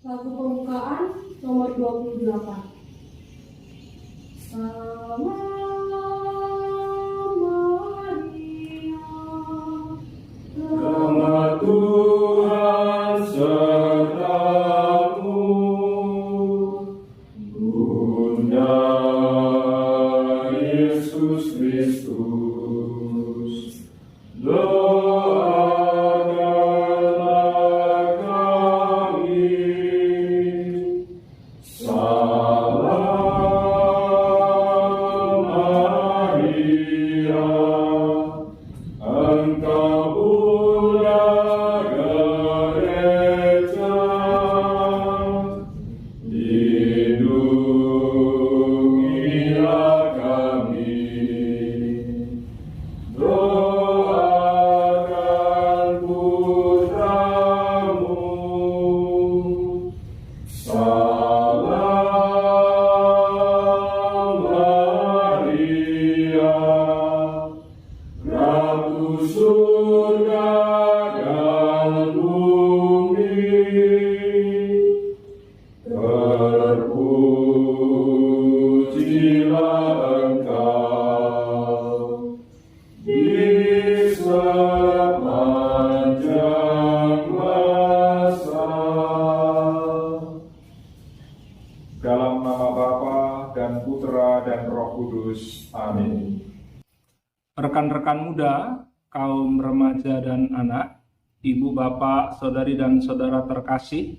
Lagu pembukaan nomor 28. Nama Tuhan sertamu, Bunda Yesus Kristus. Doakanlah kami. Salam Maria, Engkau Bunda gereja, lindungilah kami. Doakan putramu. Salam Maria, Ratu surga dan bumi, terpujilah Engkau di sepanjang masa. Dalam nama Bapa dan Putra dan Roh Kudus. Amin. Rekan-rekan muda, kaum remaja dan anak, ibu, bapak, saudari dan saudara terkasih,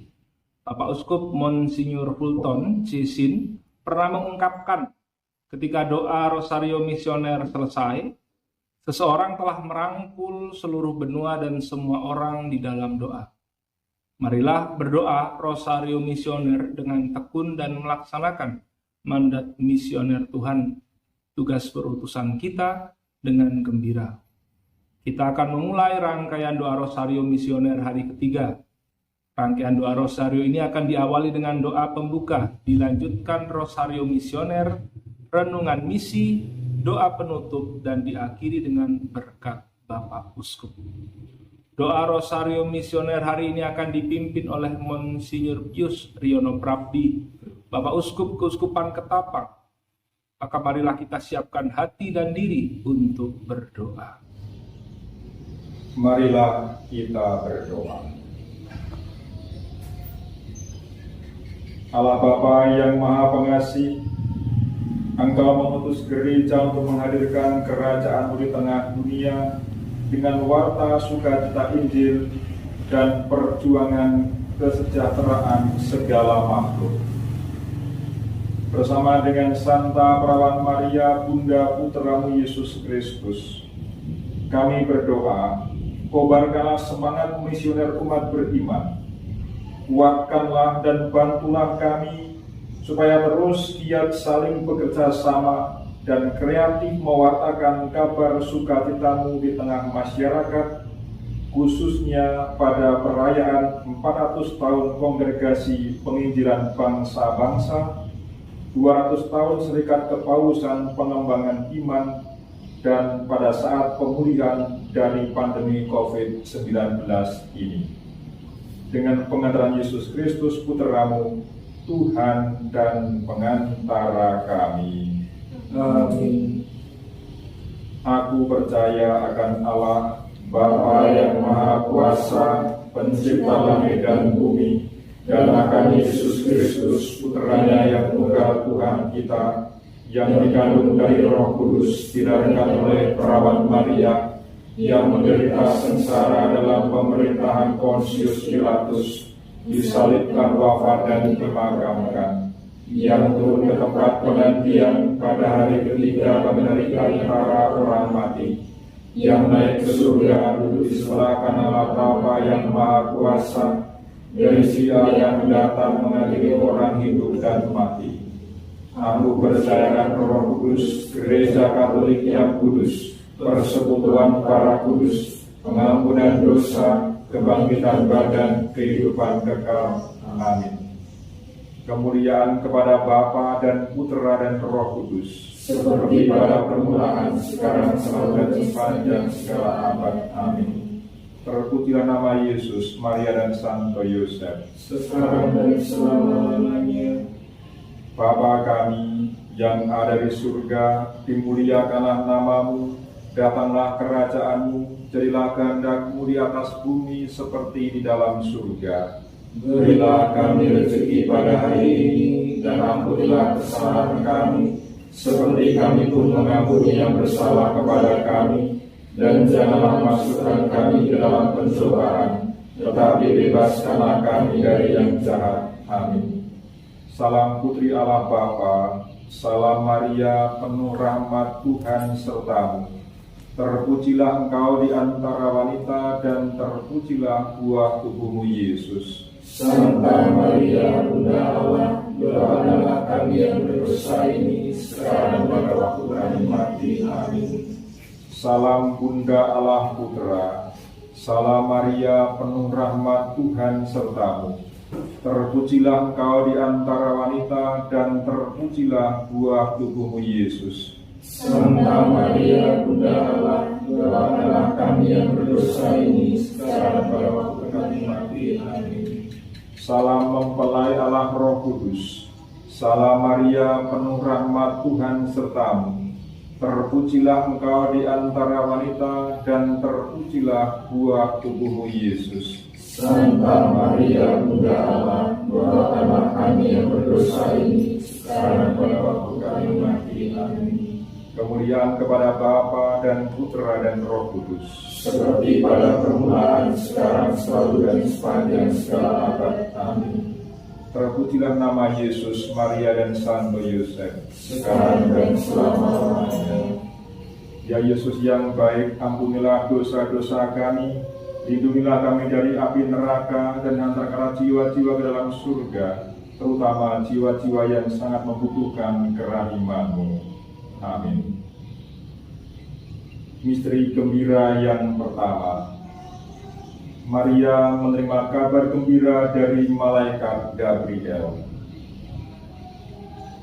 Bapak Uskup Monsinyur Fulton Cisin pernah mengungkapkan ketika doa Rosario Misioner selesai, seseorang telah merangkul seluruh benua dan semua orang di dalam doa. Marilah berdoa Rosario Misioner dengan tekun dan melaksanakan mandat misioner Tuhan, tugas berutusan kita, dengan gembira. Kita akan memulai rangkaian doa Rosario Misioner hari ketiga. Rangkaian doa Rosario ini akan diawali dengan doa pembuka, dilanjutkan Rosario Misioner, renungan misi, doa penutup, dan diakhiri dengan berkat Bapak Uskup. Doa Rosario Misioner hari ini akan dipimpin oleh Monsinyur Pius Riono Prabdi, Bapak Uskup Keuskupan Ketapang. Maka marilah kita siapkan hati dan diri untuk berdoa. Marilah kita berdoa. Allah Bapa yang Maha Pengasih, Engkau mengutus gereja untuk menghadirkan kerajaan-Mu di tengah dunia dengan warta sukacita Injil dan perjuangan kesejahteraan segala makhluk. Bersama dengan Santa Perawan Maria, Bunda Putramu Yesus Kristus, kami berdoa, kobarkanlah semangat misioner umat beriman, kuatkanlah dan bantulah kami, supaya terus giat saling bekerja sama dan kreatif mewartakan kabar sukacita-Mu di tengah masyarakat, khususnya pada perayaan 400 tahun Kongregasi Penginjilan Bangsa-Bangsa, 200 tahun Serikat Kepausan Pengembangan Iman, dan pada saat pemulihan dari pandemi COVID-19 ini. Dengan pengantaran Yesus Kristus Putra-Mu, Tuhan dan pengantara kami. Amin. Aku percaya akan Allah, Bapa yang Maha Kuasa, Pencipta langit dan bumi, dan akan Yesus Kristus, Putranya yang tunggal Tuhan kita, yang dikandung dari Roh Kudus, dilahirkan oleh Perawan Maria, yang menderita sengsara dalam pemerintahan Pontius Pilatus, disalibkan, wafat dan dimakamkan, yang turun ke tempat penantian pada hari ketiga dari antara orang mati, yang naik ke surga, duduk di sebelah kanan Allah Bapa yang Maha Kuasa, dari Dia yang datang mengadili orang hidup dan mati. Aku percayakan Roh Kudus, Gereja Katolik yang kudus, persekutuan para kudus, pengampunan dosa, kebangkitan badan, kehidupan kekal. Amin. Kemuliaan kepada Bapa dan Putra dan Roh Kudus, seperti pada permulaan, sekarang, selalu dan sepanjang segala abad. Amin. Terpujilah nama Yesus, Maria dan Santo Yosef, sekarang dan selama-lamanya. Bapa kami yang ada di surga, dimuliakanlah namamu, datanglah kerajaanmu, jadilah kehendak-mu di atas bumi seperti di dalam surga. Berilah kami rezeki pada hari ini, dan ampunilah kesalahan kami, seperti kami pun mengampuni yang bersalah kepada kami. Dan janganlah masukkan kami ke dalam pencobaan, tetapi bebaskanlah kami dari yang jahat. Amin. Salam Putri Allah Bapa, salam Maria, penuh rahmat Tuhan sertamu. Terpujilah engkau di antara wanita, dan terpujilah buah tubuhmu Yesus. Santa Maria, Bunda Allah, doakanlah kami yang berdosa ini, sekarang pada waktu kami mati. Amin. Salam Bunda Allah Putra, salam Maria, penuh rahmat Tuhan sertamu. Terpujilah engkau di antara wanita, dan terpujilah buah tubuhmu Yesus. Santa Maria, Bunda Allah, doakanlah kami yang berdosa ini, sekarang pada waktu kami mati. Amin. Salam mempelai Allah Roh Kudus, salam Maria, penuh rahmat Tuhan sertamu. Terpujilah engkau di antara wanita, dan terpujilah buah tubuhmu Yesus. Santa Maria, Bunda Allah, doakanlah kami yang berdosa ini, sekarang pada waktu kami mati. Amin. Kemuliaan kepada Bapa dan Putra dan Roh Kudus, seperti pada permulaan, sekarang, selalu, dan sepanjang segala abad. Amin. Terpujilah nama Yesus, Maria dan Santo Yosef, sekarang dan selama-lamanya. Ya Yesus yang baik, ampunilah dosa-dosa kami, lindungilah kami dari api neraka, dan hantarkanlah jiwa-jiwa ke dalam surga, terutama jiwa-jiwa yang sangat membutuhkan kerahiman-Mu. Amin. Misteri gembira yang pertama. Maria menerima kabar gembira dari malaikat Gabriel.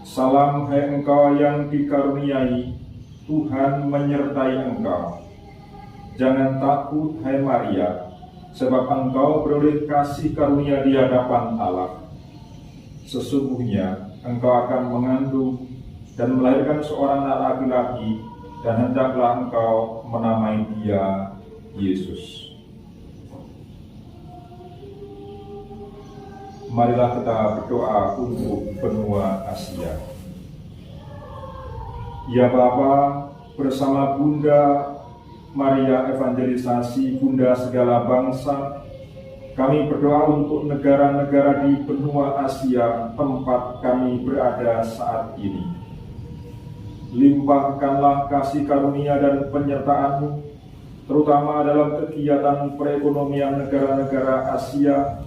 Salam, hai engkau yang dikaruniai, Tuhan menyertai engkau. Jangan takut, hai Maria, sebab engkau beroleh kasih karunia di hadapan Allah. Sesungguhnya engkau akan mengandung dan melahirkan seorang anak laki-laki, dan hendaklah engkau menamai dia Yesus. Marilah kita berdoa untuk benua Asia. Ya Bapa, bersama Bunda Maria Evangelisasi, Bunda segala bangsa, kami berdoa untuk negara-negara di benua Asia tempat kami berada saat ini. Limpahkanlah kasih karunia dan penyertaan-Mu, terutama dalam kegiatan perekonomian negara-negara Asia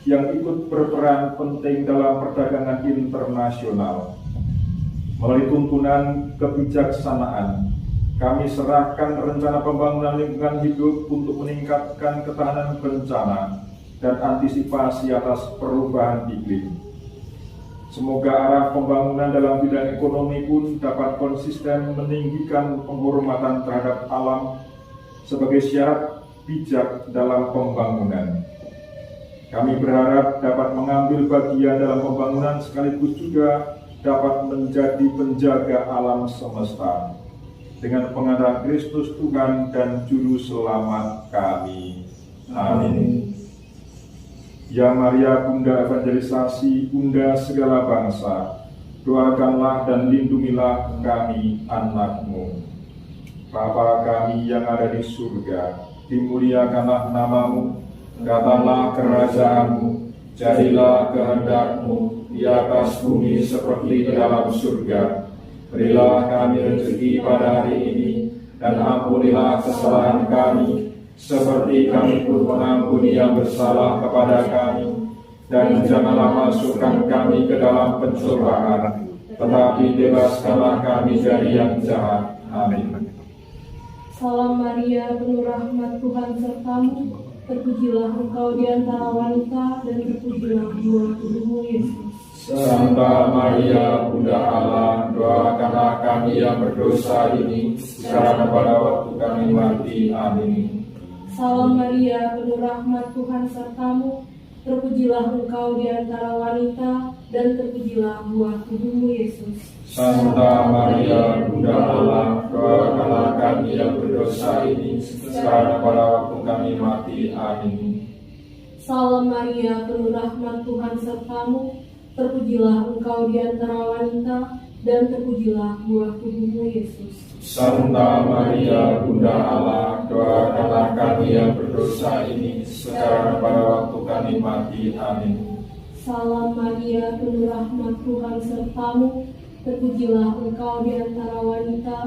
yang ikut berperan penting dalam perdagangan internasional. Melalui tuntunan kebijaksanaan, kami serahkan rencana pembangunan lingkungan hidup untuk meningkatkan ketahanan bencana dan antisipasi atas perubahan iklim. Semoga arah pembangunan dalam bidang ekonomi pun dapat konsisten meninggikan penghormatan terhadap alam sebagai syarat bijak dalam pembangunan. Kami berharap dapat mengambil bagian dalam pembangunan sekaligus juga dapat menjadi penjaga alam semesta dengan pengadaan Kristus Tuhan dan Juru Selamat kami. Amin. Ya Maria, Bunda Evangelisasi, Bunda segala bangsa, doakanlah dan lindungilah kami anak-Mu. Bapa kami yang ada di surga, dimuliakanlah nama-Mu, datanglah kerajaan-Mu, jadilah kehendak-Mu di atas bumi seperti di dalam surga. Berilah kami rezeki pada hari ini, dan ampunilah kesalahan kami, seperti kami pun mengampuni yang bersalah kepada kami. Dan janganlah masukkan kami ke dalam pencobaan, tetapi bebaskanlah kami dari yang jahat. Amin. Salam Maria, penuh rahmat Tuhan sertamu. Terpujilah engkau di antara wanita, dan terpujilah buah tubuhmu Yesus. Santa Maria, Bunda Allah, doakanlah kami yang berdosa ini, sekarang pada waktu kami mati. Amin. Salam Maria, penuh rahmat, Tuhan sertamu. Terpujilah engkau di antara wanita, dan terpujilah buah tubuhmu, Yesus. Santa Maria, Bunda Allah, doakanlah kami yang berdosa ini, sekarang pada waktu kami mati. Amin. Salam Maria, penuh rahmat, Tuhan sertamu. Terpujilah engkau di antara wanita, dan terpujilah buah tubuhmu, Yesus. Santa Maria, Bunda Allah, doakanlah kami yang berdosa ini, sekarang pada waktu kami mati. Amin. Salam Maria, penuh rahmat, Tuhan sertamu. Terpujilah engkau di antara wanita,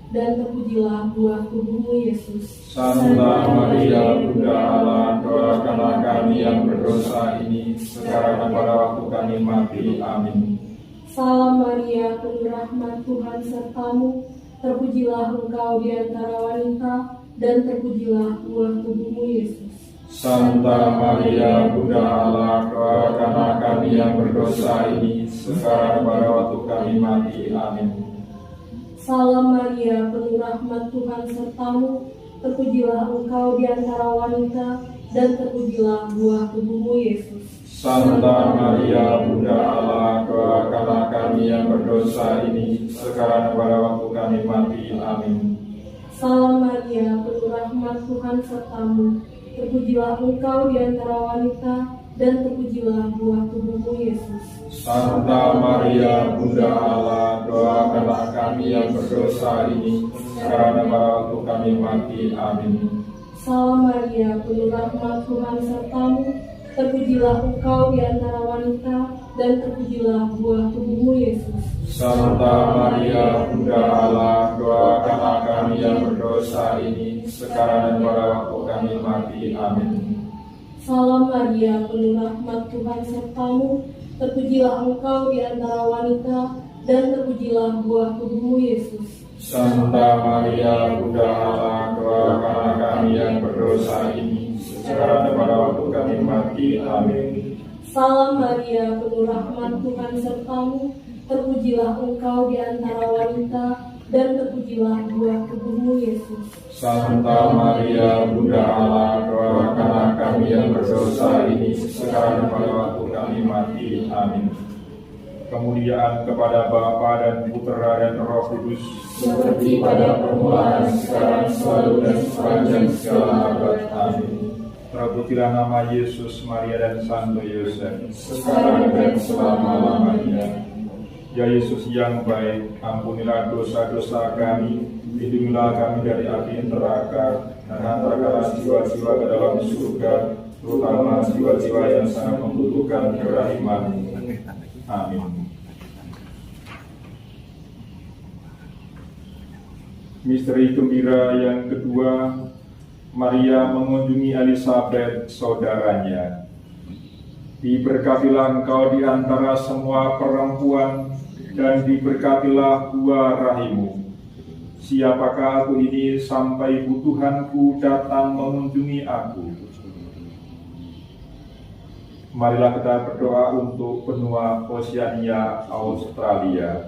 dan terpujilah buah tubuhmu, Yesus. Santa Maria, Bunda Allah, doakanlah kami yang berdosa ini, sekarang pada waktu kami mati. Amin. Salam Maria, penuh rahmat, Tuhan sertamu. Terpujilah engkau di antara wanita, dan terpujilah buah tubuhmu, Yesus. Santa Maria, Bunda Allah, doakanlah kami yang berdosa ini, sekarang pada waktu kami mati. Amin. Salam Maria, penuh rahmat, Tuhan sertamu. Terpujilah engkau di antara wanita, dan terpujilah buah tubuhmu, Yesus. Santa Maria, Bunda Allah, doakanlah kami yang berdosa ini, sekarang pada waktu kami mati. Amin. Salam Maria, penuh rahmat, Tuhan sertamu. Terpujilah engkau di antara wanita, dan terpujilah buah tubuhmu, Yesus. Santa Maria, Bunda Allah, doakanlah kami yang berdosa ini, sekarang pada waktu kami mati. Amin. Salam Maria, penuh rahmat, Tuhan sertamu. Terpujilah engkau di antara wanita, dan terpujilah buah tubuhmu, Yesus. Santa Maria, Bunda Allah, doakanlah kami yang berdosa ini, sekarang dan pada waktu kami mati. Amin. Salam Maria, penuh rahmat, Tuhan sertamu. Terpujilah engkau di antara wanita, dan terpujilah buah tubuhmu, Yesus. Santa Maria, Bunda Allah, doakanlah kami yang berdosa ini, sekarang dan pada waktu kami mati. Amin. Salam Maria, penuh rahmat, Tuhan sertamu. Terpujilah engkau di antara wanita, dan terpujilah buah tubuhmu, Yesus. Santa Maria, Bunda Allah, doakanlah kami yang berdosa ini, sekarang dan pada waktu kami mati. Amin. Kemuliaan kepada Bapa dan Putera dan Roh Kudus, Seperti pada permulaan, sekarang, selalu, dan sepanjang segala abad. Amin. terpujilah nama Yesus, Maria dan Santo Yosef. Sekarang dan selama-lamanya. Ya Yesus yang baik, ampunilah dosa-dosa kami, lindungilah kami dari api neraka, dan hantarkanlah jiwa-jiwa ke dalam surga, terutama jiwa-jiwa yang sangat membutuhkan kerahiman. Amin. Misteri gembira yang kedua, Maria mengunjungi Elisabet, saudaranya. Diberkatilah engkau di antara semua perempuan, dan diberkatilah buah rahimmu. Siapakah aku ini sampai Tuhanku datang mengunjungi aku? Marilah kita berdoa untuk benua Oceania, Australia.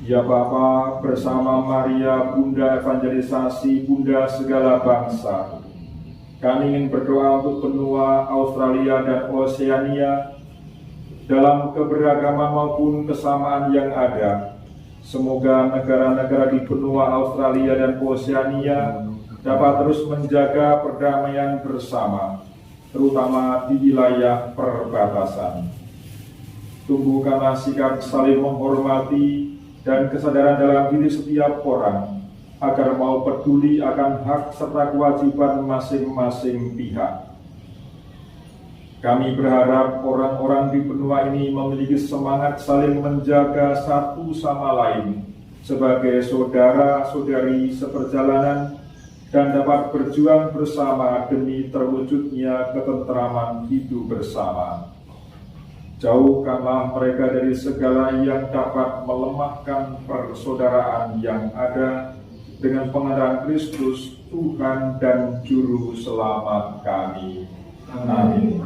Ya Bapa, bersama Maria, Bunda Evangelisasi, Bunda segala bangsa, kami ingin berdoa untuk benua Australia dan Oceania, dalam keberagaman maupun kesamaan yang ada. Semoga negara-negara di benua Australia dan Oceania dapat terus menjaga perdamaian bersama, terutama di wilayah perbatasan. Tumbuhkanlah sikap saling menghormati dan kesadaran dalam diri setiap orang, agar mau peduli akan hak serta kewajiban masing-masing pihak. Kami berharap orang-orang di benua ini memiliki semangat saling menjaga satu sama lain sebagai saudara-saudari seperjalanan, dan dapat berjuang bersama demi terwujudnya ketentraman hidup bersama. Jauhkanlah mereka dari segala yang dapat melemahkan persaudaraan yang ada, dengan pengenalan Kristus, Tuhan dan Juru Selamat kami. Amin.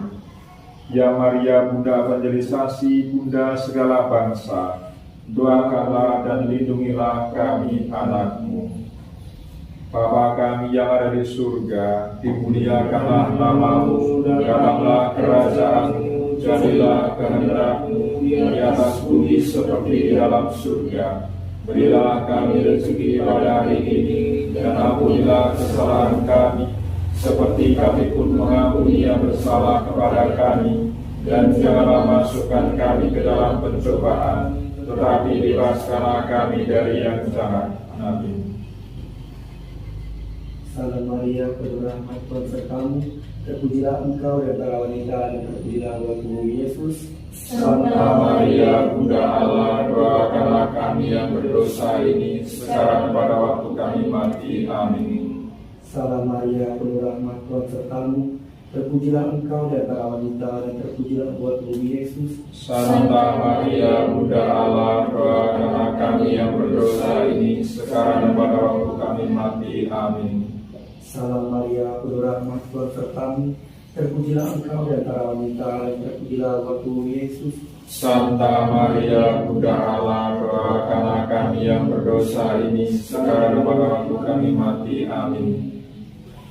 Ya Maria, Bunda Evangelisasi, Bunda segala bangsa, doakanlah dan lindungilah kami, anak-Mu. Bapa kami yang ada di surga, dimuliakanlah nama-Mu, datanglah kerajaan-Mu, jadilah kehendak-Mu di atas bumi seperti di dalam surga. Berilah kami rezeki pada hari ini, dan ampunilah kesalahan kami, seperti kami pun mengampuni yang bersalah kepada kami. Dan janganlah masukkan kami ke dalam pencobaan, tetapi bebaskanlah kami dari yang jahat. Amin. Salam Maria, penuh rahmat, Tuhan sertamu, terpujilah Engkau di antara wanita dan terpujilah buah tubuh Yesus. Santa Maria, Bunda Allah, doakanlah kami yang berdosa ini sekarang pada waktu kami mati. Amin. Salam Maria, penuh rahmat, Tuhan sertamu, terpujilah Engkau di antara wanita dan terpujilah buah tubuh Yesus. Santa Maria, Bunda Allah, doakanlah kami yang berdosa ini sekarang pada waktu kami mati. Amin. Salam Maria, penuh rahmat, Tuhan sertamu, terpujilah Engkau di antara wanita dan terpujilah buah tubuh Yesus. Santa Maria, Bunda Allah, doakanlah kami yang berdosa ini sekarang pada waktu kami mati. Amin.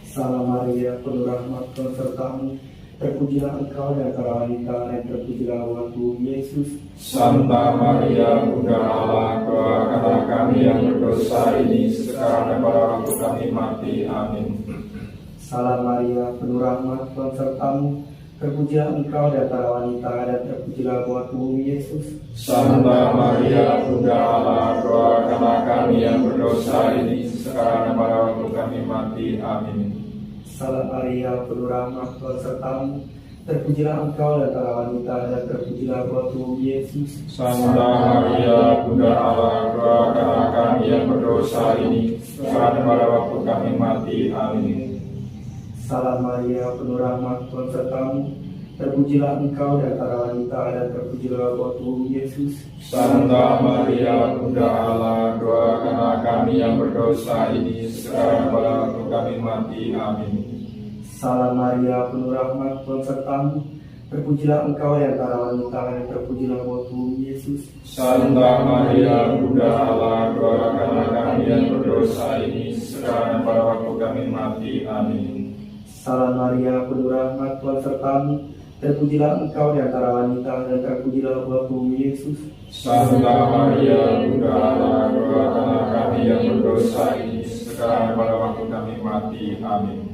Salam Maria, penuh rahmat, Tuhan sertamu, terpujilah Engkau di antara wanita dan terpujilah buah tubuh Yesus. Santa Maria, Bunda Allah, doakanlah kami yang berdosa ini sekarang pada waktu kami mati. Amin. Salam Maria, penuh rahmat, Tuhan sertamu, terpujilah Engkau di antara wanita dan terpujilah buah tubuh Yesus. Santa Maria, Bunda Allah, doakanlah kami yang berdosa ini sekarang pada waktu kami mati. Amin. Salam Maria, penuh rahmat, Tuhan sertamu, terpujilah Engkau di antara wanita dan terpujilah buah tubuh Yesus. Santa Maria, Bunda Allah, doakanlah kami yang berdosa ini sekarang pada waktu kami mati. Amin. Salam Maria, penuh rahmat, Tuhan sertamu, terpujilah Engkau di antara wanita dan terpujilah buah tubuh Yesus. Santa Maria, Bunda Allah, doakanlah kami yang berdosa ini sekarang pada waktu kami mati. Amin. Salam Maria, penuh rahmat, Tuhan sertamu, terpujilah Engkau di antara wanita dan terpujilah buah tubuh Yesus. Santa Maria, Bunda Allah, doakanlah kami yang berdosa ini sekarang pada waktu kami mati. Amin. Salam Maria, penuh rahmat, Tuhan sertamu, terpujilah Engkau di antara wanita dan terpujilah buah tubuh Yesus. Santa Maria, Bunda Allah, doakanlah kami yang berdosa ini sekarang pada waktu kami mati. Amin.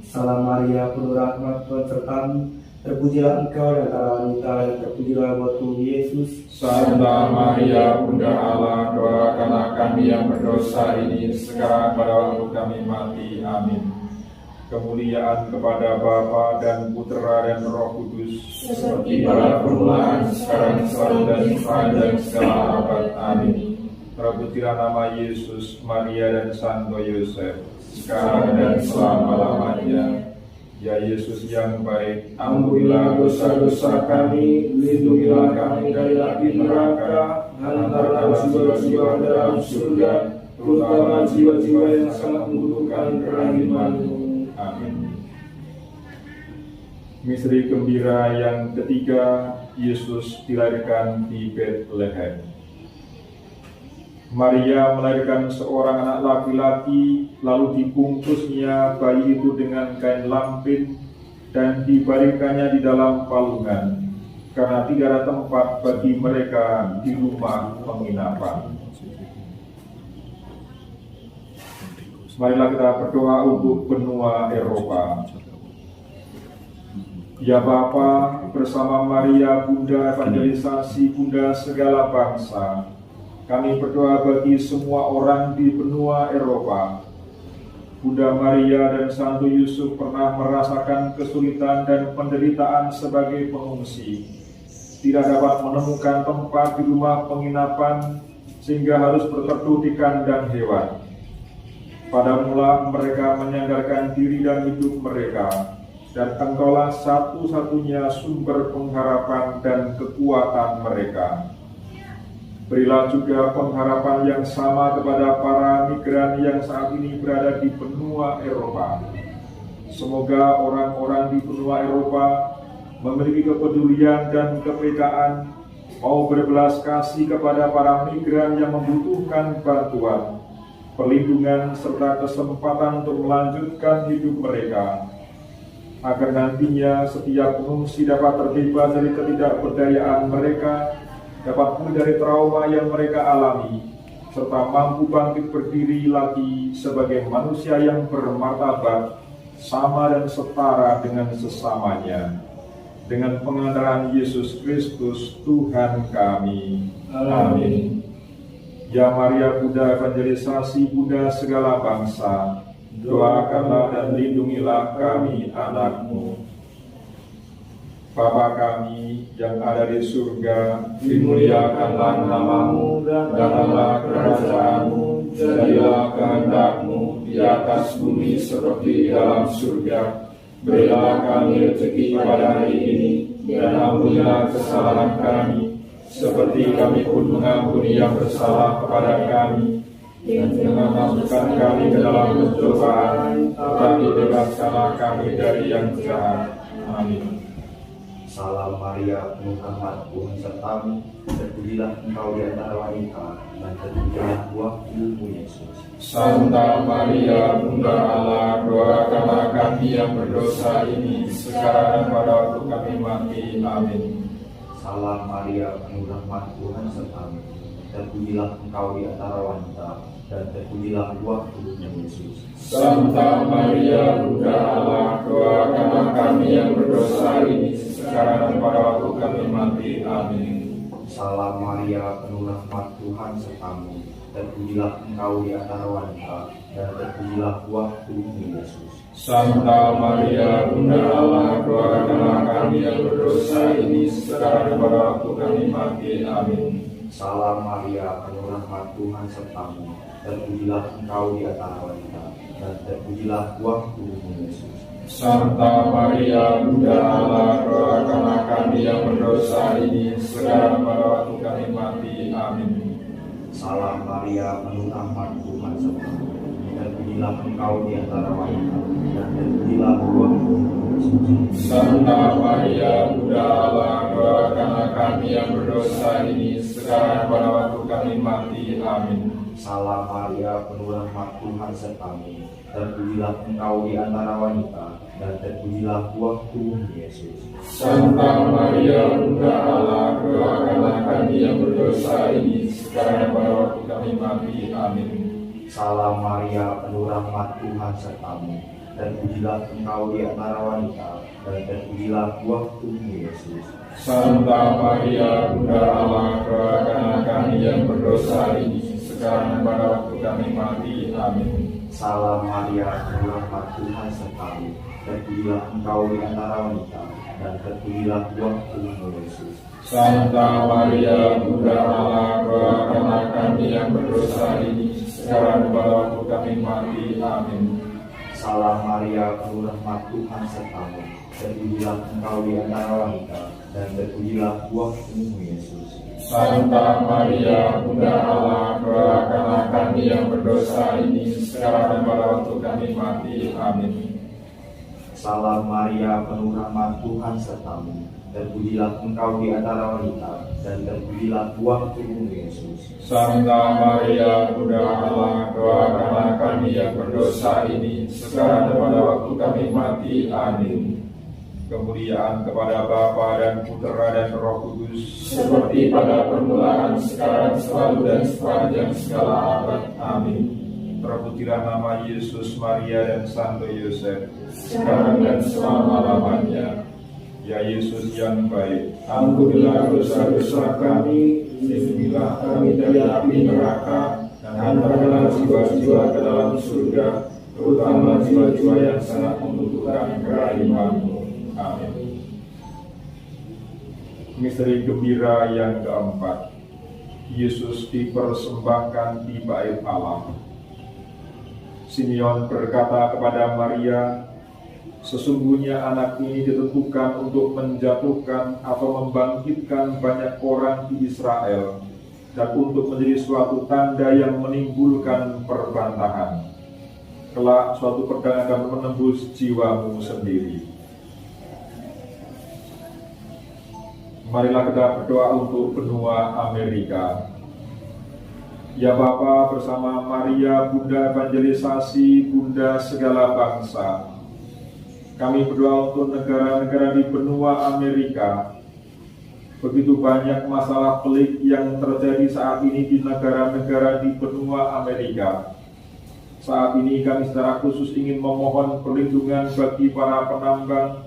Salam Maria, penuh rahmat, Tuhan sertamu, terpujilah Engkau di antara wanita dan terpujilah buah tubuh Yesus. Santa Maria, Bunda Allah, doakanlah kami yang berdosa ini sekarang pada waktu kami mati. Amin. Kemuliaan kepada Bapa dan Putera dan Roh Kudus, seperti pada permulaan, sekarang, selalu dan sepanjang segala abad. Amin. Terpujilah nama Yesus, Maria dan Santo Yosef, sekarang dan selama-lamanya. Ya Yesus yang baik, ampunilah dosa-dosa kami, lindungilah kami dari api neraka, hantarkanlah jiwa-jiwa dalam surga, terutama jiwa-jiwa yang sangat membutuhkan kerahiman-Mu. Amin. Misteri gembira yang ketiga, Yesus dilahirkan di Betlehem. Maria melahirkan seorang anak laki-laki, lalu dibungkusnya bayi itu dengan kain lampin dan dibaringkannya di dalam palungan, karena tidak ada tempat bagi mereka di rumah penginapan. Marilah kita berdoa untuk benua Eropa. Ya Bapa, bersama Maria, Bunda evangelisasi, Bunda segala bangsa, kami berdoa bagi semua orang di benua Eropa. Bunda Maria dan Santo Yusuf pernah merasakan kesulitan dan penderitaan sebagai pengungsi. Tidak dapat menemukan tempat di rumah penginapan sehingga harus berteduh di kandang hewan. Pada mula mereka menyandarkan diri dan hidup mereka, dan Engkaulah satu-satunya sumber pengharapan dan kekuatan mereka. Berilah juga pengharapan yang sama kepada para migran yang saat ini berada di benua Eropa. Semoga orang-orang di benua Eropa memiliki kepedulian dan kepekaan, mau berbelas kasih kepada para migran yang membutuhkan bantuan, perlindungan serta kesempatan untuk melanjutkan hidup mereka, agar nantinya setiap pengungsi dapat terbebas dari ketidakberdayaan mereka, dapat pulih dari trauma yang mereka alami, serta mampu bangkit berdiri lagi sebagai manusia yang bermartabat, sama dan setara dengan sesamanya. Dengan pengantaran Yesus Kristus Tuhan kami. Amin. Ya Maria, Bunda evangelisasi, Bunda segala bangsa, doakanlah dan lindungilah kami anak-Mu. Bapa kami yang ada di surga, dimuliakanlah nama-Mu, datanglah kerajaan-Mu, jadilah kehendak-Mu di atas bumi seperti di dalam surga. Berilah kami rezeki pada hari ini, dan ampunilah kesalahan kami, seperti kami pun mengampuni yang bersalah kepada kami. Dan jangan masukkan kami ke dalam pencobaan, tetapi bebaskanlah kami dari yang jahat. Amin. Salam Maria, penuh rahmat, Tuhan sertamu, terpujilah engkau di antara wanita, dan terpujilah buah tubuhmu Yesus. Santa Maria, Bunda Allah, doakanlah kami yang berdosa ini, sekarang dan pada waktu kami mati. Amin. Salam Maria, penuh rahmat, Tuhan sertamu, terpujilah engkau di antara wanita, dan terpujilah buah tubuhmu Yesus. Santa Maria, Bunda Allah, doakanlah kami yang berdosa ini, sekarang dan pada waktu kami mati. Amin. Salam Maria, penuh rahmat, Tuhan sertamu, terpujilah engkau di antara wanita, dan terpujilah buah tubuhmu Yesus. Santa Maria, Bunda Allah, doakanlah kami yang berdosa ini, sekarang dan pada waktu kami mati. Amin. Salam Maria, penuh rahmat, Tuhan sertamu, terpujilah engkau di antara wanita, dan terpujilah buah tubuhmu Yesus. Santa Maria, Bunda Allah, doakanlah kami yang berdosa ini, sekarang pada waktu kami mati. Amin. Salam Maria, penuh rahmat, Tuhan sertamu, terpujilah engkau di antara wanita, dan terpujilah buah tubuhmu Yesus. Santa Maria, Bunda Allah, doakanlah kami yang berdosa ini, sekarang pada waktu kami mati. Amin. Salam Maria, penuh rahmat, Tuhan sertamu, terpujilah engkau di antara wanita, dan terpujilah buah tubuhmu Yesus. Santa Maria, Bunda Allah, doakanlah kami yang berdosa ini, sekarang dan pada waktu kami mati. Amin. Salam Maria, penuh rahmat, Tuhan sertamu, terpujilah engkau di antara wanita, dan terpujilah buah tubuhmu Yesus. Santa Maria, Bunda Allah, doakanlah kami yang berdosa ini, sekarang dan pada waktu kami mati. Amin. Salam Maria, penuh rahmat, Tuhan sertamu, terpujilah engkau di antara wanita, dan terpujilah buah tubuhmu Yesus. Santa Maria, Bunda Allah, doakanlah kami yang berdosa ini, sekarang dan pada waktu kami mati. Amin. Salam Maria, penuh rahmat, Tuhan sertamu, terpujilah engkau di antara wanita, dan terpujilah buah tubuhmu Yesus. Santa Maria, Bunda Allah, doakanlah kami yang berdosa ini, sekarang dan pada waktu kami mati. Amin. Salam Maria, penuh rahmat, Tuhan sertamu, terpujilah engkau di antara wanita, dan terpujilah buah tubuhmu Yesus. Santa Maria, Bunda Allah, doakanlah kami yang berdosa ini, sekarang dan pada waktu kami mati. Amin. Kemuliaan kepada Bapa dan Putera dan Roh Kudus, Seperti pada permulaan, sekarang, selalu, dan sepanjang segala abad. Amin. terpujilah nama Yesus, Maria, dan Santo Yosef, Sekarang dan selama-lamanya. Ya Yesus yang baik, Ampunilah dosa-dosa kami, lindungilah kami dari api neraka, dan hantarkanlah jiwa-jiwa ke dalam surga, terutama jiwa-jiwa yang sangat membutuhkan kerahiman-Mu. Amin. misteri gembira yang keempat, Yesus dipersembahkan di bait Allah. Simeon berkata kepada Maria, sesungguhnya anak ini ditentukan untuk menjatuhkan atau membangkitkan banyak orang di Israel dan untuk menjadi suatu tanda yang menimbulkan perbantahan. Kelak suatu pedang akan menembus jiwamu sendiri. Marilah kita berdoa untuk benua Amerika. Ya Bapa bersama Maria, Bunda evangelisasi, Bunda segala bangsa, kami berdoa untuk negara-negara di benua Amerika. Begitu banyak masalah pelik yang terjadi saat ini di negara-negara di benua Amerika. Saat ini kami secara khusus ingin memohon perlindungan bagi para penambang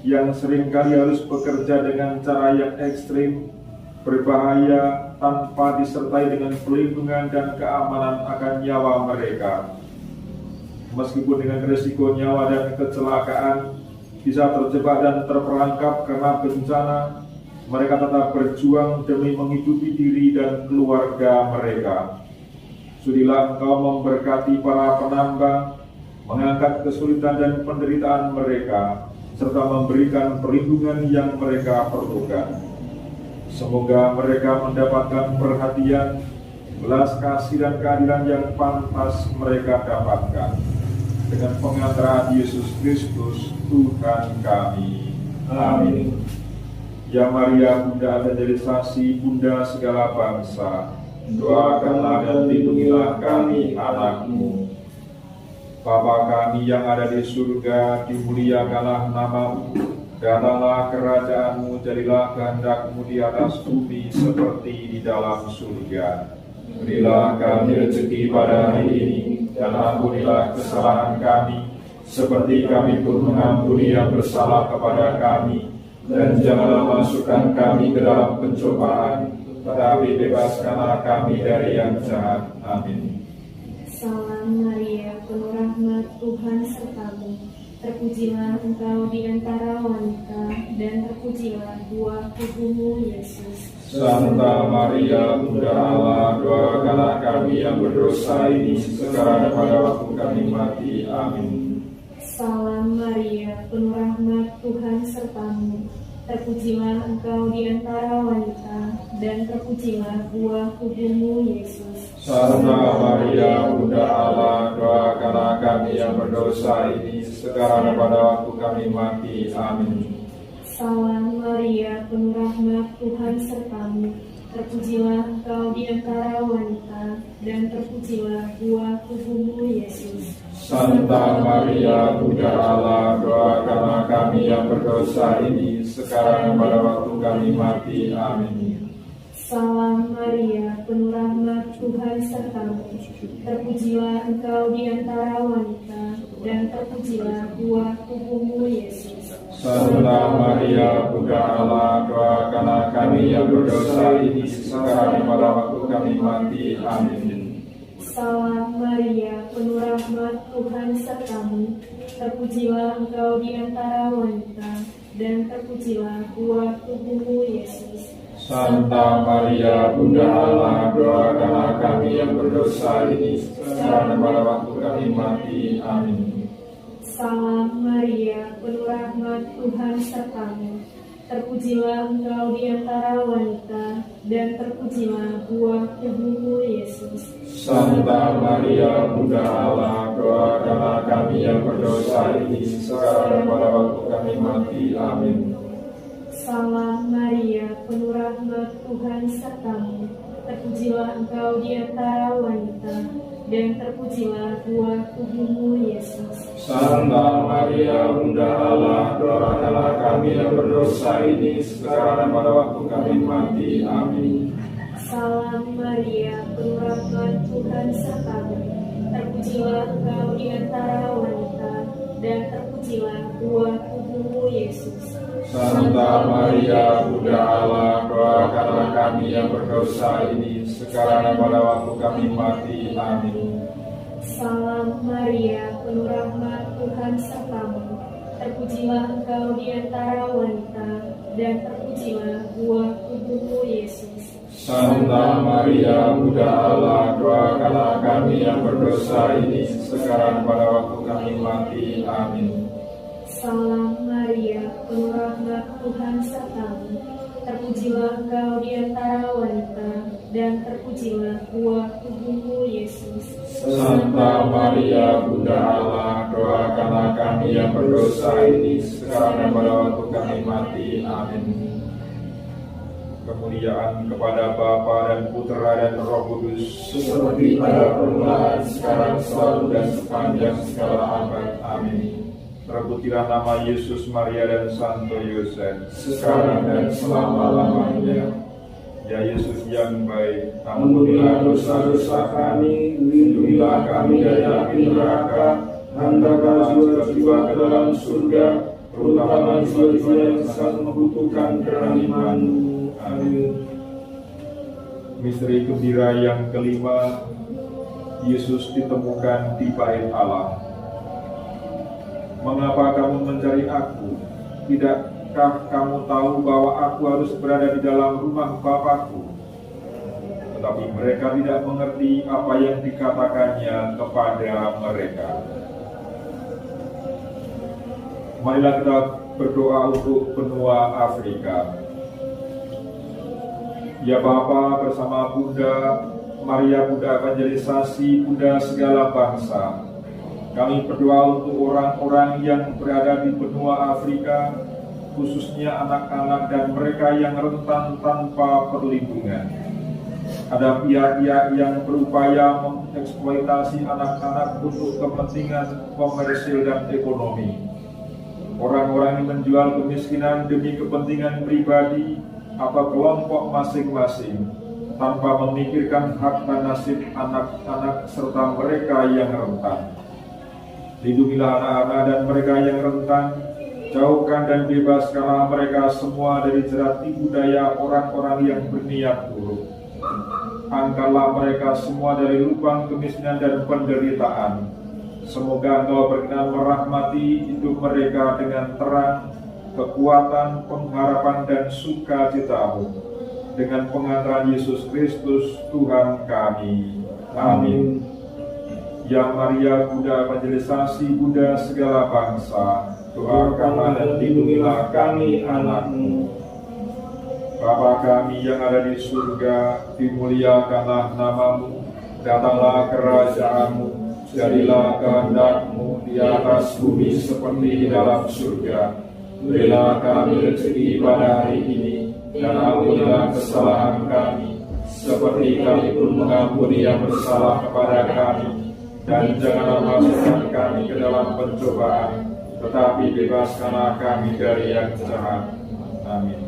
yang seringkali harus bekerja dengan cara yang ekstrim, berbahaya, tanpa disertai dengan perlindungan dan keamanan akan nyawa mereka. Meskipun dengan risiko nyawa dan kecelakaan bisa terjebak dan terperangkap karena bencana, mereka tetap berjuang demi menghidupi diri dan keluarga mereka. Sudilah Engkau memberkati para penambang, mengangkat kesulitan dan penderitaan mereka, serta memberikan perlindungan yang mereka perlukan. Semoga mereka mendapatkan perhatian, belas kasih dan keadilan yang pantas mereka dapatkan. Dengan pengantaran Yesus Kristus, Tuhan kami. Amin. Ya Maria, Bunda evangelisasi, Bunda segala bangsa, doakanlah dan lindungilah kami anak-Mu. Bapa kami yang ada di surga, dimuliakanlah nama-Mu. Datanglah kerajaan-Mu, jadilah kehendak-Mu di atas bumi seperti di dalam surga. Berilah kami rezeki pada hari ini, dan ampunilah kesalahan kami, seperti kami pun mengampuni yang bersalah kepada kami. Dan janganlah masukkan kami ke dalam pencobaan, tetapi bebaskanlah kami dari yang jahat. Amin. Salam Maria, penuh rahmat, Tuhan sertamu. Terpujilah Engkau di antara wanita, dan terpujilah buah tubuhmu, Yesus. Santa Maria, Bunda Allah, doakanlah kami yang berdosa ini, sekarang dan pada waktu kami mati. Amin. Salam Maria, penuh rahmat, Tuhan sertamu. Terpujilah Engkau di antara wanita, dan terpujilah buah tubuhmu, Yesus. Santa Maria, Bunda Allah, doakanlah kami yang berdosa ini, sekarang dan pada waktu kami mati. Amin. Salam Maria, penuh rahmat, Tuhan sertamu. Terpujilah Engkau di antara wanita, dan terpujilah buah tubuhmu, Yesus. Santa Maria, Bunda Allah, doakanlah kami yang berdosa ini, sekarang dan pada waktu kami mati. Amin. Salam Maria, penuh rahmat, Tuhan sertamu. Terpujilah Engkau di antara wanita, dan terpujilah buah tubuhmu, Yesus. Santa Maria, Bunda Allah, doakanlah kami yang berdosa ini, sekarang dan pada waktu kami mati. Amin. Salam Maria, penuh rahmat, Tuhan sertamu. Terpujilah Engkau di antara wanita, dan terpujilah buah tubuhmu, Yesus. Santa Maria, Bunda Allah, doakanlah kami yang berdosa ini, sekarang dan pada waktu kami mati. Amin. Salam Maria, penuh rahmat, Tuhan sertamu. Terpujilah Engkau di antara wanita, dan terpujilah buah tubuhmu, Yesus. Santa Maria, Bunda Allah, doakanlah kami yang berdosa ini, sekarang dan pada waktu kami mati. Amin. Salam Maria, penuh rahmat, Tuhan sertamu. Terpujilah Engkau di antara wanita, dan terpujilah buah tubuhmu, Yesus. Santa Maria, Bunda Allah, doakanlah kami yang berdosa ini, sekarang dan pada waktu kami mati. Amin. Salam Maria, penuh rahmat, Tuhan sertamu. Terpujilah Engkau di antara wanita, dan terpujilah buah tubuhmu, Yesus. Santa Maria, Bunda Allah, doakanlah kami yang berdosa ini, sekarang dan pada waktu kami mati. Amin. Salam Maria, penuh rahmat, Tuhan sertamu. Terpujilah Engkau di antara wanita, dan terpujilah buah tubuhmu, Yesus. Santa Maria, Bunda Allah, doakanlah kami yang berdosa ini, sekarang dan pada waktu kami mati. Amin. Salam Maria, penuh rahmat, Tuhan sertamu. Terpujilah Engkau di antara wanita, dan terpujilah buah tubuhmu, Yesus. Santa Maria, Bunda Allah, doakanlah kami yang berdosa ini, sekarang dan pada waktu kami mati. Amin. kemuliaan kepada Bapa dan Putra dan Roh Kudus, seperti pada permulaan, sekarang, selalu, dan sepanjang segala abad. Amin. Terpujilah nama Yesus, Maria, dan Santo Yosef, Sekarang dan selama-lamanya. Ya Yesus yang baik, Ampunilah dosa-dosa kami, lindungilah kami dari api neraka, hantarlah jiwa-jiwa ke dalam surga, terutama jiwa-jiwa yang sangat membutuhkan kerahiman-Mu. Amin. Misteri gembira yang kelima, Yesus ditemukan di bait Allah. Mengapa kamu mencari aku? Tidakkah kamu tahu bahwa aku harus berada di dalam rumah Bapakku? Tetapi mereka tidak mengerti apa yang dikatakannya kepada mereka. Marilah kita berdoa untuk benua Afrika. Ya Bapa, bersama Bunda Maria, Bunda Evangelisasi, Bunda segala bangsa, kami berdoa untuk orang-orang yang berada di benua Afrika, khususnya anak-anak dan mereka yang rentan tanpa perlindungan. Ada pihak-pihak yang berupaya mengeksploitasi anak-anak untuk kepentingan komersil dan ekonomi. Orang-orang yang menjual kemiskinan demi kepentingan pribadi atau kelompok masing-masing, tanpa memikirkan hak dan nasib anak-anak serta mereka yang rentan. Lindungilah anak-anak dan mereka yang rentan, jauhkan dan bebaskanlah mereka semua dari jerat tipu daya orang-orang yang berniat buruk. Angkatlah mereka semua dari lubang kemiskinan dan penderitaan. Semoga Engkau berkenan merahmati hidup mereka dengan terang, kekuatan, pengharapan, dan sukacita-Mu. Dengan pengantaran Yesus Kristus, Tuhan kami. Amin. Ya Maria, Bunda Evangelisasi, Bunda segala bangsa, doakanlah dan lindungilah kami anak-Mu. Bapa kami yang ada di surga, dimuliakanlah nama-Mu, datanglah kerajaan-Mu, jadilah kehendak-Mu di atas bumi seperti di dalam surga. Berilah kami rezeki pada hari ini, dan ampunilah kesalahan kami, seperti kami pun mengampuni yang bersalah kepada kami. Dan janganlah masukkan kami ke dalam pencobaan, tetapi bebaskanlah kami dari yang jahat. Amin.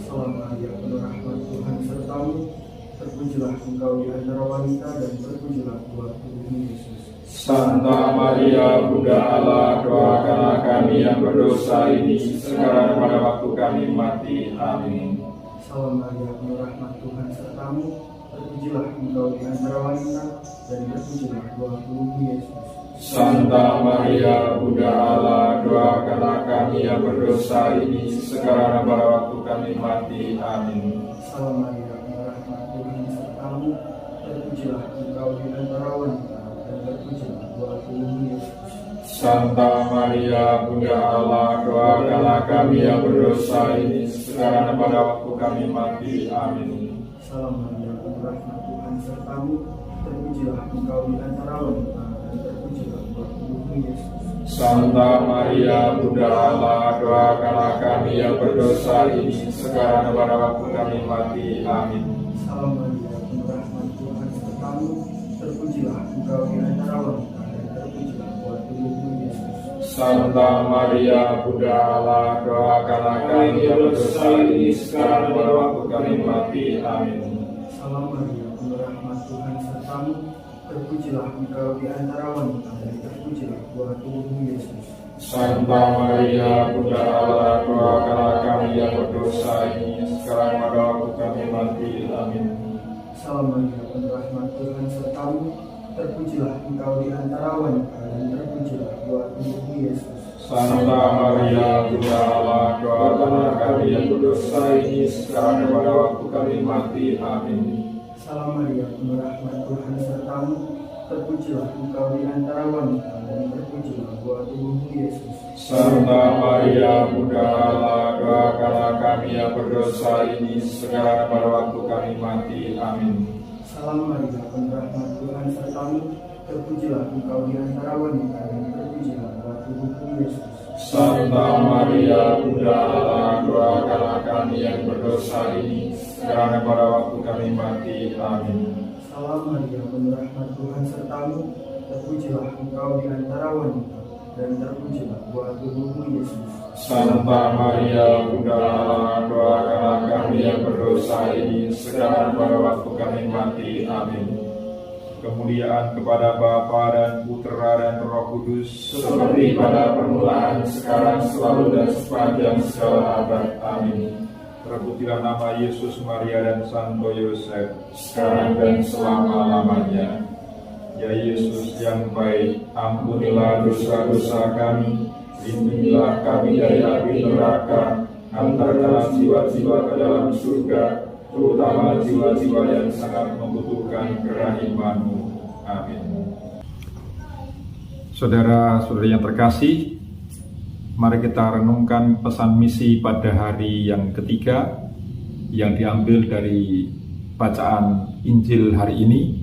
Salam Maria, penuh rahmat, Tuhan sertamu, terpujilah Engkau di antara wanita, dan terpujilah buah tubuhmu Yesus. Santa Maria, Bunda Allah, doakanlah kami yang berdosa ini, sekarang pada waktu kami mati. Amin. Salam Maria, penuh rahmat, Tuhan sertamu, terpujilah Engkau di antara wanita, dan terpujilah buah tubuhmu Yesus. Santa Maria, Bunda Allah, doakanlah kami yang berdosa ini, sekarang pada waktu kami mati. Amin. Salam Maria, penuh rahmat, Tuhan sertamu, terpujilah Engkau di antara wanita, dan terpujilah buah tubuhmu Yesus. Santa Maria, Bunda Allah, doakanlah kami yang berdosa ini, sekarang pada waktu kami mati. Amin. Salam Maria, penuh rahmat, Tuhan sertamu, terpujilah Engkau di antara wanita, dan terpujilah buah tubuhmu Yesus. Santa Maria, Bunda Allah, doakanlah kami yang berdosa ini, sekarang pada waktu kami mati. Amin. Salam Maria, penuh rahmat, Tuhan sertamu, terpujilah Engkau di antara wanita, dan terpujilah buah tubuhmu Yesus. Santa Maria, Bunda Allah, doakanlah kami yang berdosa ini, sekarang pada waktu kami mati. Amin. Salam Maria, penuh rahmat, Tuhan sertamu, terpujilah Engkau di antara wanita, dan terpujilah buah tubuhmu Yesus. Santa Maria, Bunda Allah, doakanlah kami yang berdosa ini, sekarang pada waktu kami mati. Amin. Salam Maria, penuh rahmat, Tuhan sertamu, terpujilah Engkau di antara wanita, dan terpujilah buah tubuhmu Yesus. Santa Maria, Bunda Allah, doakanlah kami yang berdosa ini, sekarang pada waktu kami mati. Amin. Salam Maria, penuh rahmat, Tuhan sertamu, terpujilah Engkau di antara wanita, dan terpujilah buah tubuhmu Yesus. Santa Maria, Bunda Allah, doakanlah kami yang berdosa ini, sekarang pada waktu kami mati. Amin. Salam Maria, penuh rahmat, Tuhan sertamu, terpujilah Engkau di antara wanita, dan terpujilah buah tubuhmu Yesus. Santa Maria Bunda Allah, doakanlah kami yang berdosa ini, sekarang pada waktu kami mati. Amin. Salam Maria, penuh rahmat Tuhan sertamu, terpujilah engkau di antara wanita, dan terpujilah buah tubuhmu Yesus. Santa Maria Bunda Allah, doakanlah kami yang berdosa ini, sekarang pada waktu kami mati. Amin. Kemuliaan kepada Bapa dan Putera dan Roh Kudus, seperti pada permulaan, sekarang, selalu, dan sepanjang segala abad. Amin. terpujilah nama Yesus, Maria, dan Santo Yosef, sekarang dan selama-lamanya. Ya Yesus yang baik, ampunilah dosa-dosa kami, lindungilah kami dari api neraka, antarkanlah jiwa-jiwa ke dalam surga, terutama jiwa-jiwa yang sangat membutuhkan kerahiman-Mu. Amin. Saudara-saudari yang terkasih, mari kita renungkan pesan misi pada hari yang ketiga yang diambil dari bacaan Injil hari ini,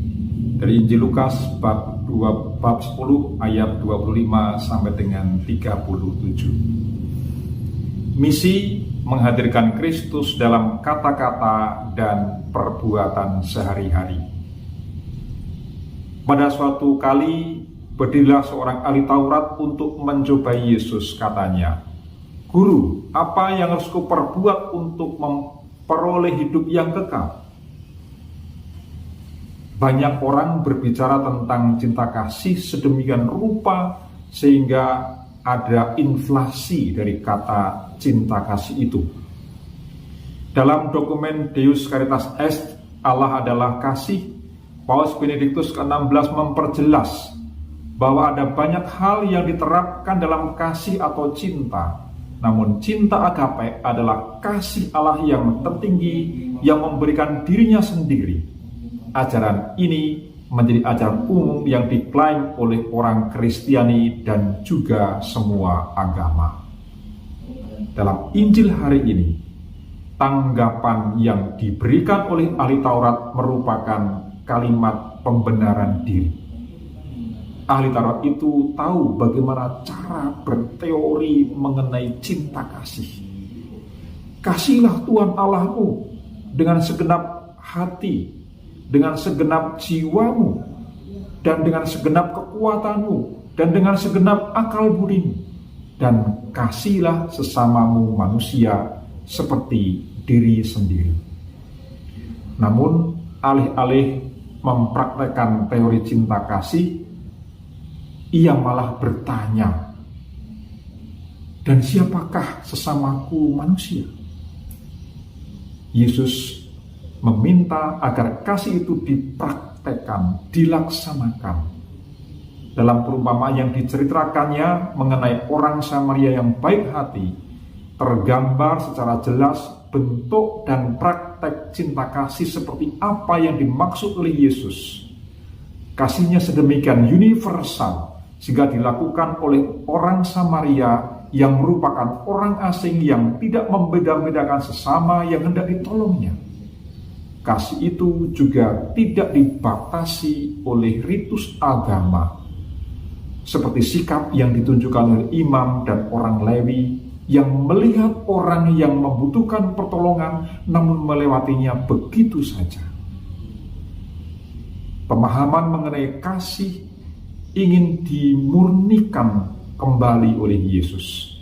dari Injil Lukas bab 10 ayat 25 sampai dengan 37. Misi menghadirkan Kristus dalam kata-kata dan perbuatan sehari-hari. Pada suatu kali berdirilah seorang ahli Taurat untuk mencobai Yesus. Katanya, "Guru, apa yang harus kuperbuat untuk memperoleh hidup yang kekal?" Banyak orang berbicara tentang cinta kasih sedemikian rupa sehingga ada inflasi dari kata cinta kasih itu. Dalam dokumen Deus Caritas Est, Allah adalah kasih, Paus Benediktus ke-16 memperjelas bahwa ada banyak hal yang diterapkan dalam kasih atau cinta. Namun cinta agape adalah kasih Allah yang tertinggi yang memberikan dirinya sendiri. Ajaran ini menjadi ajaran umum yang diklaim oleh orang Kristiani dan juga semua agama. Dalam Injil hari ini, tanggapan yang diberikan oleh ahli Taurat merupakan kalimat pembenaran diri. Ahli Taurat itu tahu bagaimana cara berteori mengenai cinta kasih. Kasihlah Tuhan Allahmu dengan segenap hati, dengan segenap jiwamu, dan dengan segenap kekuatanmu, dan dengan segenap akal budimu, dan kasihlah sesamamu manusia seperti diri sendiri. Namun, alih-alih mempraktekkan teori cinta kasih, ia malah bertanya, "Dan siapakah sesamaku manusia?" Yesus meminta agar kasih itu dipraktekkan, dilaksanakan. Dalam perumpamaan yang diceritakannya mengenai orang Samaria yang baik hati, tergambar secara jelas bentuk dan praktek cinta kasih seperti apa yang dimaksud oleh Yesus. Kasihnya sedemikian universal sehingga dilakukan oleh orang Samaria yang merupakan orang asing yang tidak membeda-bedakan sesama yang hendak ditolongnya. Kasih itu juga tidak dibatasi oleh ritus agama, seperti sikap yang ditunjukkan oleh imam dan orang Lewi yang melihat orang yang membutuhkan pertolongan namun melewatinya begitu saja. Pemahaman mengenai kasih ingin dimurnikan kembali oleh Yesus.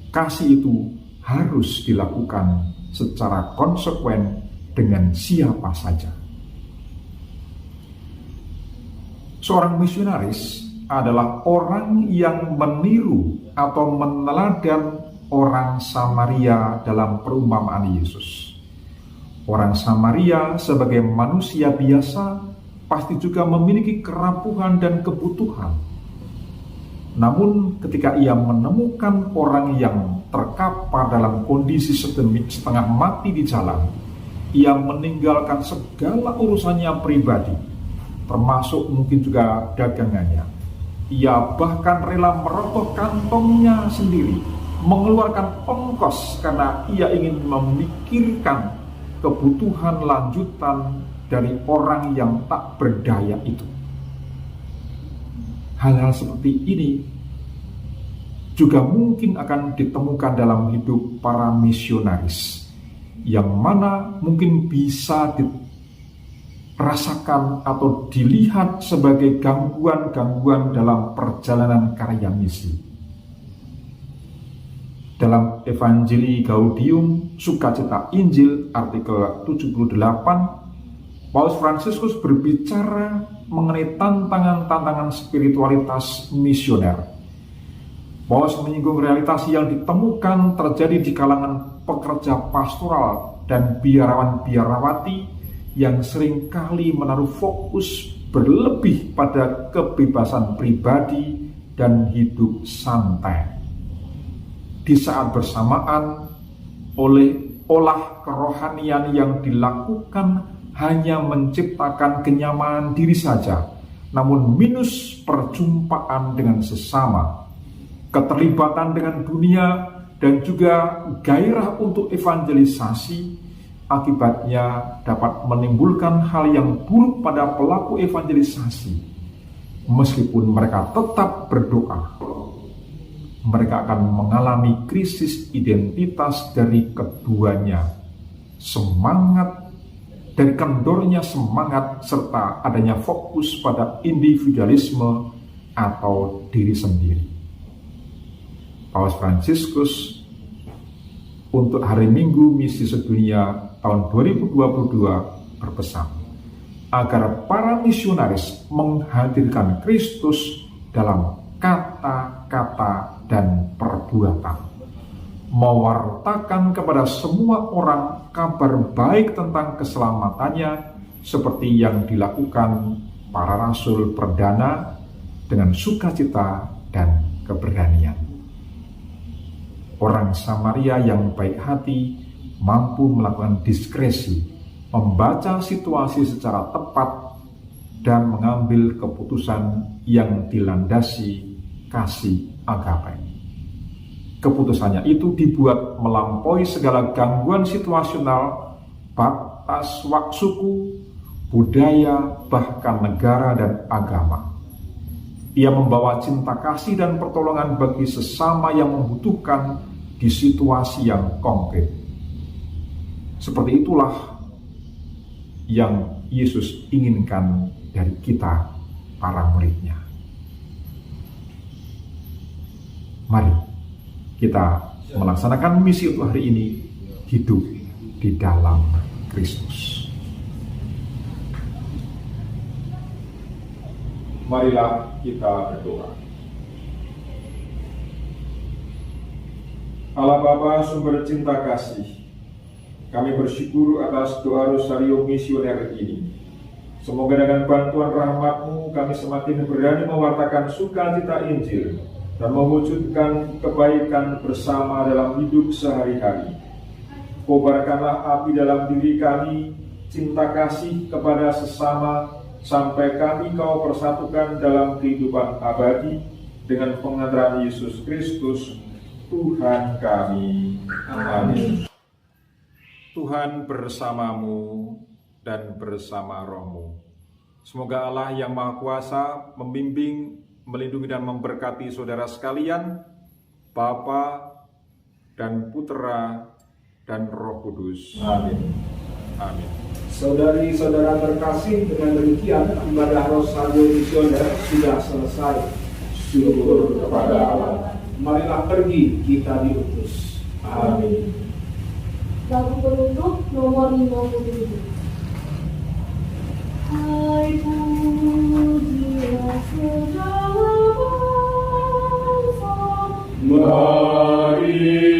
Kasih itu harus dilakukan secara konsekuen dengan siapa saja. Seorang misionaris adalah orang yang meniru atau meneladan orang Samaria dalam perumpamaan Yesus. Orang Samaria sebagai manusia biasa pasti juga memiliki kerapuhan dan kebutuhan. Namun ketika ia menemukan orang yang terkapar dalam kondisi setengah mati di jalan, ia meninggalkan segala urusannya pribadi, termasuk mungkin juga dagangannya. Ia bahkan rela merogoh kantongnya sendiri, mengeluarkan ongkos karena ia ingin memikirkan kebutuhan lanjutan dari orang yang tak berdaya itu. Hal-hal seperti ini juga mungkin akan ditemukan dalam hidup para misionaris, yang mana mungkin bisa dirasakan atau dilihat sebagai gangguan-gangguan dalam perjalanan karya misi. Dalam Evangelii Gaudium, Sukacita Injil, artikel 78, Paus Fransiskus berbicara mengenai tantangan-tantangan spiritualitas misioner. Paus menyinggung realitas yang ditemukan terjadi di kalangan pekerja pastoral dan biarawan-biarawati yang seringkali menaruh fokus berlebih pada kebebasan pribadi dan hidup santai. Di saat bersamaan, oleh olah kerohanian yang dilakukan hanya menciptakan kenyamanan diri saja, namun minus perjumpaan dengan sesama, keterlibatan dengan dunia, dan juga gairah untuk evangelisasi. Akibatnya dapat menimbulkan hal yang buruk pada pelaku evangelisasi. Meskipun mereka tetap berdoa, mereka akan mengalami krisis identitas dari keduanya. Dari kendornya semangat serta adanya fokus pada individualisme atau diri sendiri. Paus Fransiskus untuk hari Minggu Misi Sedunia tahun 2022 berpesan agar para misionaris menghadirkan Kristus dalam kata-kata dan perbuatan, mewartakan kepada semua orang kabar baik tentang keselamatannya seperti yang dilakukan para rasul perdana dengan sukacita dan keberanian. Orang Samaria yang baik hati mampu melakukan diskresi, membaca situasi secara tepat, dan mengambil keputusan yang dilandasi kasih agape. Keputusannya itu dibuat melampaui segala gangguan situasional, batas suku, budaya, bahkan negara dan agama. Ia membawa cinta kasih dan pertolongan bagi sesama yang membutuhkan di situasi yang konkret. Seperti itulah yang Yesus inginkan dari kita, para murid-Nya. Mari kita melaksanakan misi untuk hari ini, hidup di dalam Kristus. Marilah kita berdoa. Allah Bapa sumber cinta kasih, kami bersyukur atas doa rosario misioner ini. Semoga dengan bantuan rahmat-Mu kami semakin berani mewartakan sukacita Injil dan mewujudkan kebaikan bersama dalam hidup sehari-hari. Kobarkanlah api dalam diri kami, cinta kasih kepada sesama, sampai kami Kau persatukan dalam kehidupan abadi dengan pengantaran Yesus Kristus, Tuhan kami. Amin. Tuhan bersamamu dan bersama rohmu. Semoga Allah yang Maha Kuasa membimbing, melindungi dan memberkati saudara sekalian, Bapa dan Putra dan Roh Kudus. Amin. Amin. Saudari-saudara terkasih, dengan demikian ibadah rosario misioner sudah selesai. Syukur kepada Allah. Marilah pergi, kita diutus. Amin. Lagu penutup nomor 57. Hai pujilah segala bangsa, Mari